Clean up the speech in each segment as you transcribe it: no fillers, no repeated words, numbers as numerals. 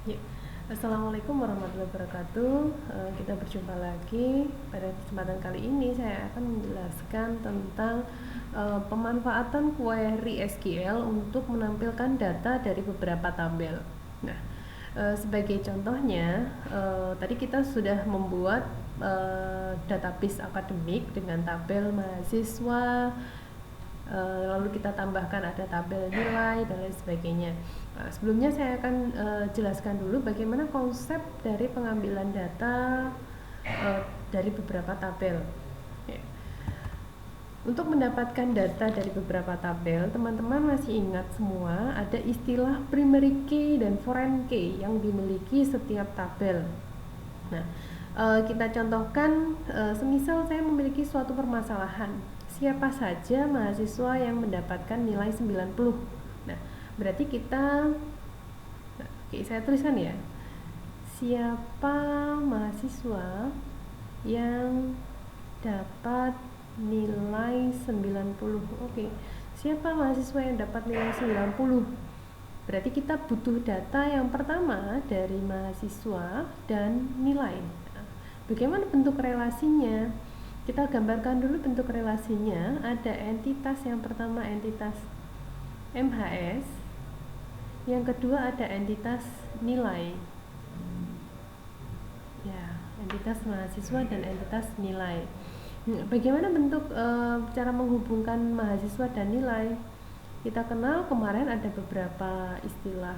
Ya. Assalamualaikum warahmatullahi wabarakatuh. Kita berjumpa lagi. Pada kesempatan kali ini saya akan menjelaskan tentang pemanfaatan query SQL untuk menampilkan data dari beberapa tabel. Nah, sebagai contohnya, tadi kita sudah membuat database akademik dengan tabel mahasiswa, lalu kita tambahkan ada tabel nilai dan lain sebagainya. Sebelumnya saya akan jelaskan dulu bagaimana konsep dari pengambilan data dari beberapa tabel. Ya. Untuk mendapatkan data dari beberapa tabel, teman-teman masih ingat semua ada istilah primary key dan foreign key yang dimiliki setiap tabel. Nah, kita contohkan, semisal saya memiliki suatu permasalahan, siapa saja mahasiswa yang mendapatkan nilai 90. Nah, berarti kita, oke, saya tuliskan ya, siapa mahasiswa yang dapat nilai 90. Oke, siapa mahasiswa yang dapat nilai 90? Berarti kita butuh data yang pertama dari mahasiswa dan nilai. Bagaimana bentuk relasinya? Kita gambarkan dulu bentuk relasinya. Ada entitas yang pertama, entitas MHS. Yang kedua ada entitas nilai. Ya, entitas mahasiswa dan entitas nilai. Bagaimana bentuk cara menghubungkan mahasiswa dan nilai? Kita kenal kemarin ada beberapa istilah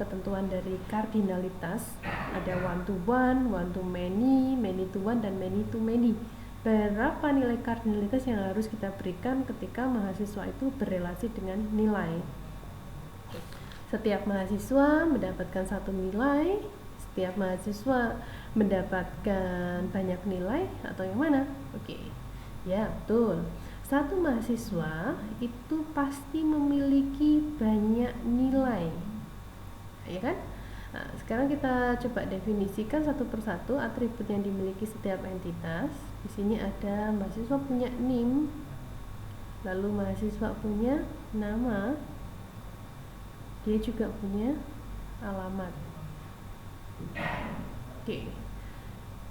ketentuan dari kardinalitas, ada one to many, many to one, dan many to many. Berapa nilai kardinalitas yang harus kita berikan ketika mahasiswa itu berrelasi dengan nilai? Setiap mahasiswa mendapatkan satu nilai, setiap mahasiswa mendapatkan banyak nilai, atau yang mana? Oke, ya betul. Satu mahasiswa itu pasti memiliki banyak nilai, ya kan? Nah, sekarang kita coba definisikan satu persatu atribut yang dimiliki setiap entitas. Di sini ada mahasiswa punya NIM, lalu mahasiswa punya nama, dia juga punya alamat. Oke.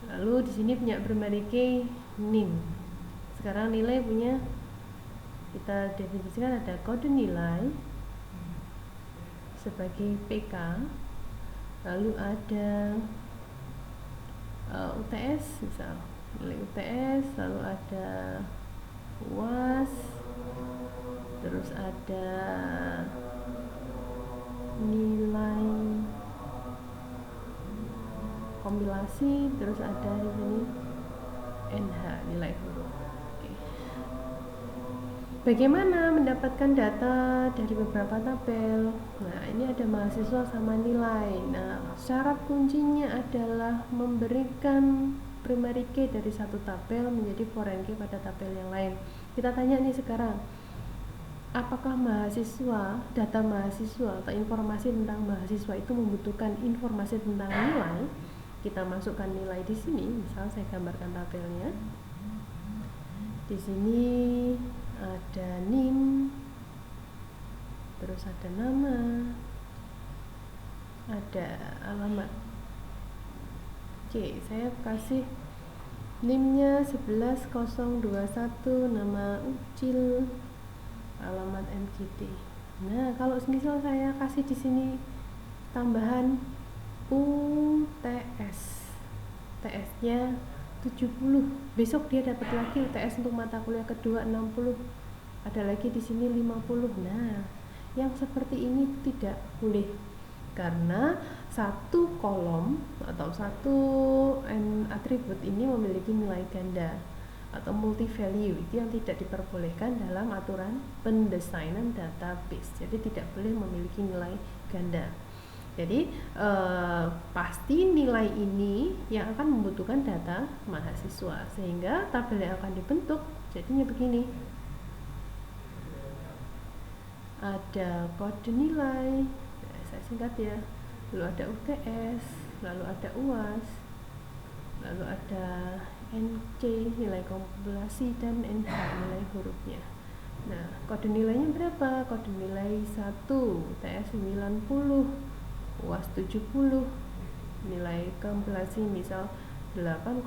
Lalu di sini punya primary key NIM. Sekarang nilai punya, kita definisikan ada kode nilai sebagai PK, lalu ada UTS misal, nilai UTS, lalu ada UAS, terus ada nilai kompilasi, terus ada di sini NH, nilai huruf. Oke. Bagaimana mendapatkan data dari beberapa tabel? Nah, ini ada mahasiswa sama nilai. Nah, syarat kuncinya adalah memberikan primary key dari satu tabel menjadi foreign key pada tabel yang lain. Kita tanya nih sekarang, apakah mahasiswa, data mahasiswa atau informasi tentang mahasiswa itu membutuhkan informasi tentang nilai? Kita masukkan nilai di sini. Misal saya gambarkan tabelnya. Di sini ada NIM, terus ada nama, ada alamat. Oke, saya kasih NIM-nya 11021, nama Ucil, alamat MGT. Nah, kalau misal saya kasih di sini tambahan UTS, TS-nya 70, besok dia dapat lagi UTS untuk mata kuliah kedua 60, ada lagi di sini 50. Nah, yang seperti ini tidak boleh, karena satu kolom atau satu atribut ini memiliki nilai ganda atau multi value, itu yang tidak diperbolehkan dalam aturan pendesainan database. Jadi tidak boleh memiliki nilai ganda. Jadi pasti nilai ini yang akan membutuhkan data mahasiswa, sehingga tabel yang akan dibentuk jadinya begini. Ada kode nilai, saya singkat ya, lalu ada UTS, lalu ada UAS, lalu ada NC, nilai kompilasi, dan NH, nilai hurufnya. Nah, kode nilainya berapa? Kode nilai 1, UTS 90, UAS 70, nilai kompilasi misal 8,5,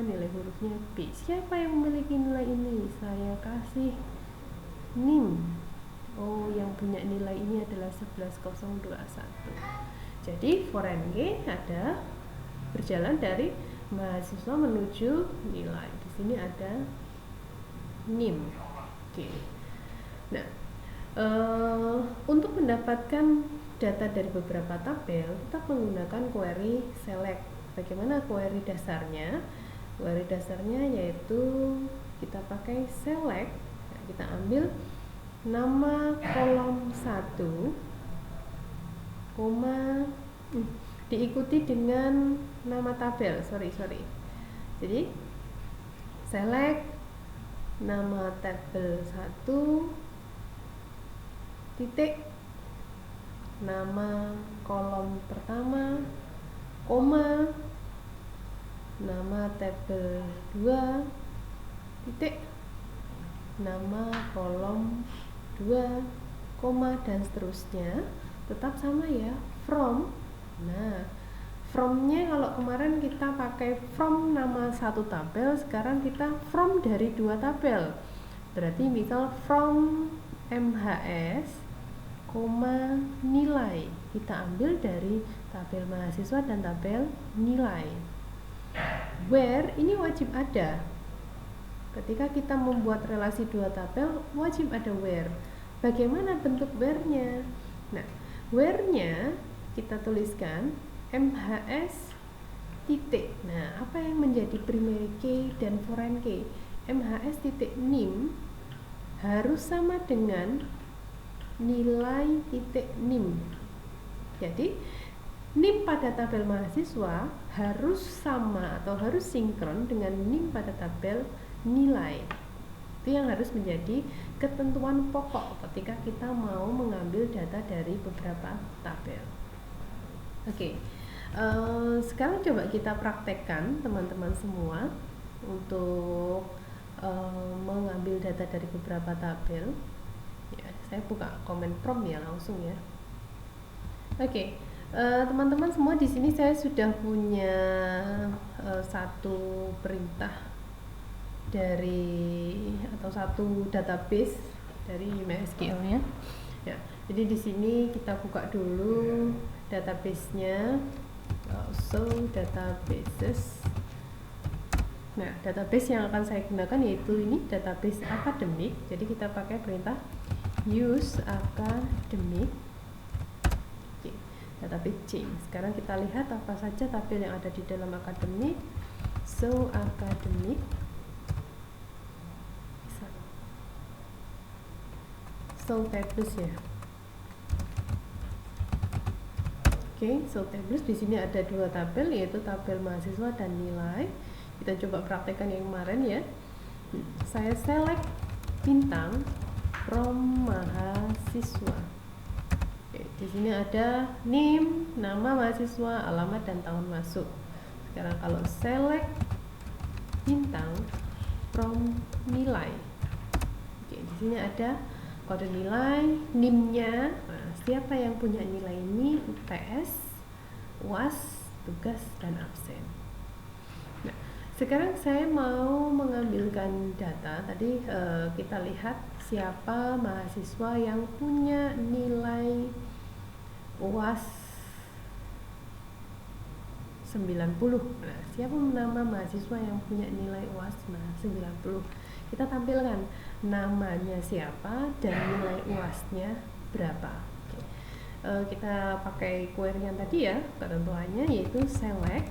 nilai hurufnya B. Siapa yang memiliki nilai ini? Saya kasih NIM. Oh, yang punya nilai ini adalah 11021. Jadi foreign key ada berjalan dari mahasiswa menuju nilai. Di sini ada NIM. Oke. Nah, untuk mendapatkan data dari beberapa tabel, kita menggunakan query select. Bagaimana query dasarnya? Query dasarnya yaitu kita pakai select. Nah, kita ambil nama kolom 1, diikuti dengan nama tabel. Sorry. Jadi select nama tabel 1 titik nama kolom pertama, koma, nama tabel 2 titik nama kolom 2, koma, dan seterusnya. Tetap sama ya, from. Nah, from-nya kalau kemarin kita pakai from nama satu tabel, sekarang kita from dari 2 tabel. Berarti misal from MHS, koma, nilai. Kita ambil dari tabel mahasiswa dan tabel nilai. Where ini wajib ada. Ketika kita membuat relasi 2 tabel, wajib ada where. Bagaimana bentuk where-nya? Nah, where-nya kita tuliskan MHS titik. Nah, apa yang menjadi primary key dan foreign key? MHS titik NIM harus sama dengan nilai titik NIM. Jadi NIM pada tabel mahasiswa harus sama atau harus sinkron dengan NIM pada tabel nilai. Itu yang harus menjadi ketentuan pokok ketika kita mau mengambil data dari beberapa tabel. Oke, sekarang coba kita praktekkan teman-teman semua untuk mengambil data dari beberapa tabel. Ya, saya buka comment prompt ya langsung ya. Oke, teman-teman semua, di sini saya sudah punya satu perintah dari atau satu database dari MySQL-nya. Ya, jadi di sini kita buka dulu database-nya. So databases. Nah, database yang akan saya gunakan yaitu ini database akademik. Jadi kita pakai perintah use academic. Oke, database change. Sekarang kita lihat apa saja tabel yang ada di dalam akademik. So academic. So tables ya. Oke, so tables di sini ada 2 tabel yaitu tabel mahasiswa dan nilai. Kita coba praktekkan yang kemarin ya. Saya select bintang from mahasiswa. Oke, di sini ada NIM, nama mahasiswa, alamat dan tahun masuk. Sekarang kalau select bintang from nilai. Oke, di sini ada kode nilai, NIM-nya. Nah, siapa yang punya nilai ini? UTS, UAS, tugas, dan absen. Nah, sekarang saya mau mengambilkan data. Tadi kita lihat siapa mahasiswa yang punya nilai UAS 90. Nah, siapa nama mahasiswa yang punya nilai UAS 90? Kita tampilkan namanya siapa dan nilai UAS-nya berapa. Oke. Kita pakai query yang tadi ya, ketentuannya yaitu select.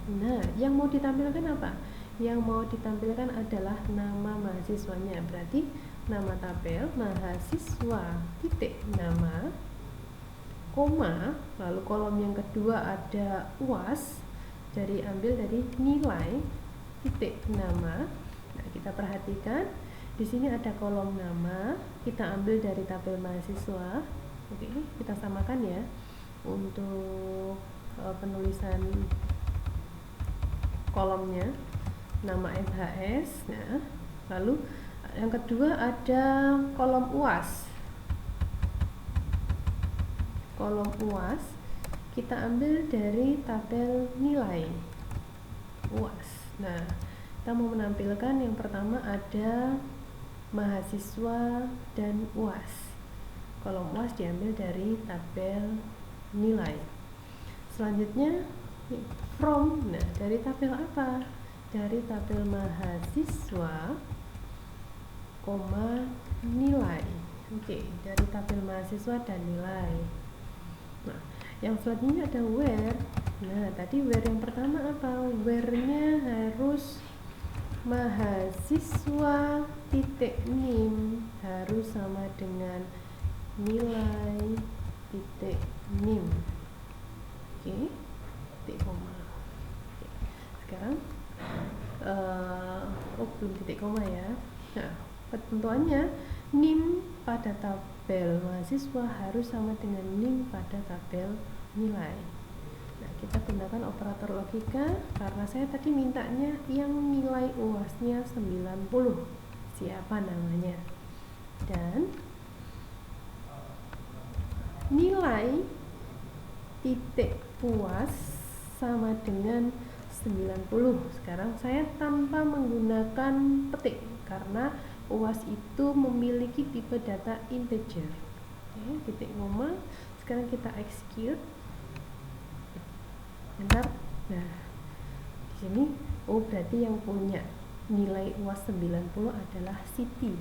Nah, yang mau ditampilkan apa? Yang mau ditampilkan adalah nama mahasiswanya. Berarti nama tabel mahasiswa titik nama, koma, lalu kolom yang kedua ada UAS. Jadi ambil dari nilai titik nama. Nah, kita perhatikan di sini ada kolom nama, kita ambil dari tabel mahasiswa. Oke, kita samakan ya untuk penulisan kolomnya, nama MHS. Nah, lalu yang kedua ada kolom UAS. kolom UAS kita ambil dari tabel nilai UAS. Nah, kita mau menampilkan yang pertama ada mahasiswa dan UAS. Kolom UAS diambil dari tabel nilai. Selanjutnya from. Nah, dari tabel apa? Dari tabel mahasiswa, nilai. Oke, dari tabel mahasiswa dan nilai. Nah, yang selanjutnya ada where. Nah, tadi where yang pertama apa? Where-nya harus mahasiswa titik nim harus sama dengan nilai titik nim. Oke, titik koma. Oke. Sekarang belum titik koma ya. Nah, ketentuannya nim pada tabel mahasiswa harus sama dengan nim pada tabel nilai. Nah, kita gunakan operator logika karena saya tadi mintanya yang nilai UAS-nya 90. Siapa namanya? Dan nilai titik UAS sama dengan 90. Sekarang saya tanpa menggunakan petik karena UAS itu memiliki tipe data integer. Oke, titik koma. Sekarang kita execute. Enter. Nah, di sini berarti yang punya nilai UAS 90 adalah Siti.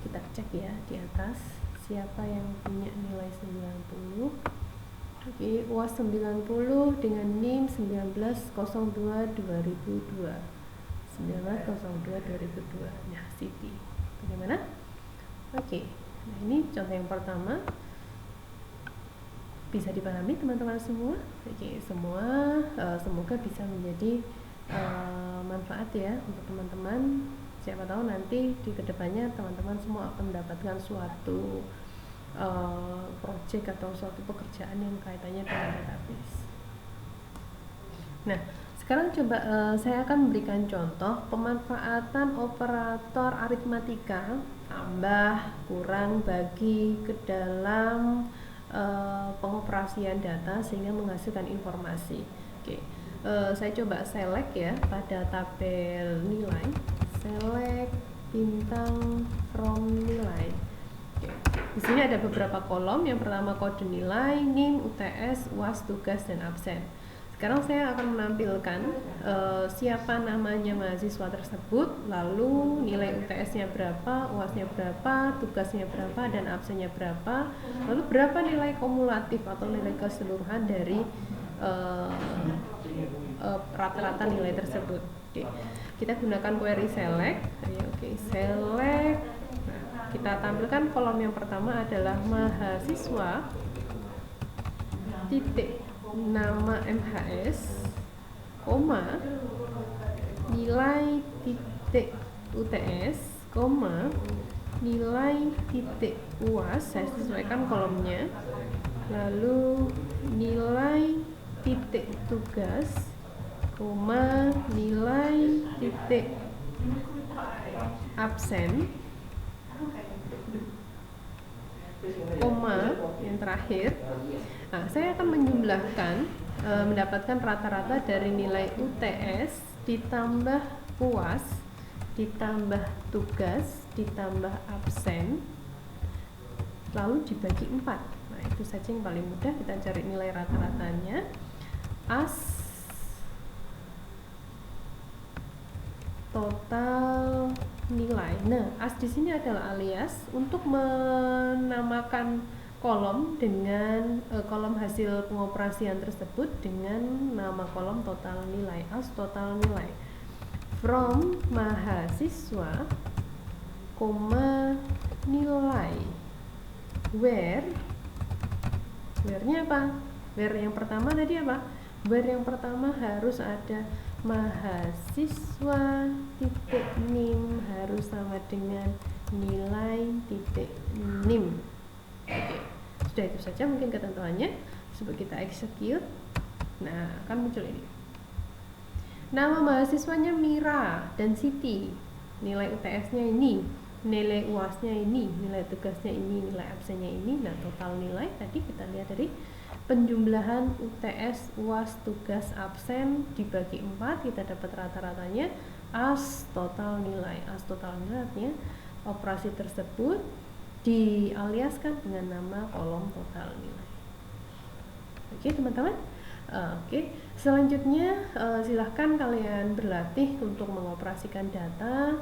Kita cek ya di atas siapa yang punya nilai 90. Oke, UAS 90 dengan NIM 1902-2002. 1902-2002. Nah, Siti. Bagaimana? Oke. Nah, ini contoh yang pertama. Bisa dipahami teman-teman semua? Oke, semua semoga bisa menjadi manfaat ya untuk teman-teman. Siapa tahu nanti di kedepannya teman-teman semua akan mendapatkan suatu project atau suatu pekerjaan yang kaitannya dengan database. Nah, sekarang coba saya akan memberikan contoh pemanfaatan operator aritmatika tambah, kurang, bagi ke dalam pengoperasian data sehingga menghasilkan informasi. Oke, saya coba select ya pada tabel nilai, select bintang from nilai. Oke, di sini ada beberapa kolom. Yang pertama kode nilai, NIM, UTS, UAS, tugas, dan absen. Sekarang saya akan menampilkan siapa namanya mahasiswa tersebut, lalu nilai UTS-nya berapa, UAS-nya berapa, tugasnya berapa, dan absennya berapa, lalu berapa nilai kumulatif atau nilai keseluruhan dari rata-rata nilai tersebut. Oke, kita gunakan query select. Oke, select. Nah, kita tampilkan kolom yang pertama adalah mahasiswa titik nama MHS, koma, nilai titik UTS, koma, nilai titik UAS, saya sesuaikan kolomnya, lalu nilai titik tugas, koma, nilai titik absen, koma, yang terakhir. Nah, saya akan menjumlahkan mendapatkan rata-rata dari nilai UTS ditambah UAS ditambah tugas ditambah absen lalu dibagi 4. Nah, itu saja yang paling mudah. Kita cari nilai rata-ratanya. As total nilai. Nah, as di sini adalah alias untuk menamakan kolom dengan kolom hasil pengoperasian tersebut dengan nama kolom total nilai. As total nilai from mahasiswa, koma, nilai. Where-nya apa? Where yang pertama tadi apa? Where yang pertama harus ada mahasiswa titik nim harus sama dengan nilai titik nim. Oke, sudah itu saja mungkin ketentuannya. Coba kita execute. Nah, akan muncul ini. Nama mahasiswanya Mira dan Siti. Nilai UTS-nya ini, nilai UAS-nya ini, nilai tugasnya ini, nilai absennya ini. Nah, total nilai tadi kita lihat dari penjumlahan UTS, UAS, tugas, absen dibagi 4, kita dapat rata-ratanya as total nilai. As total nilai artinya operasi tersebut dialiaskan dengan nama kolom total nilai. Oke teman-teman. Oke, selanjutnya silahkan kalian berlatih untuk mengoperasikan data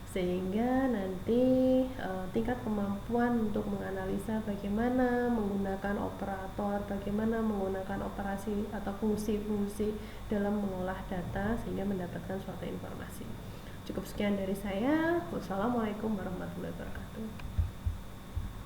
sehingga nanti tingkat kemampuan untuk menganalisa bagaimana menggunakan operator, bagaimana menggunakan operasi atau fungsi-fungsi dalam mengolah data sehingga mendapatkan suatu informasi. Cukup sekian dari saya. Wassalamualaikum warahmatullahi wabarakatuh.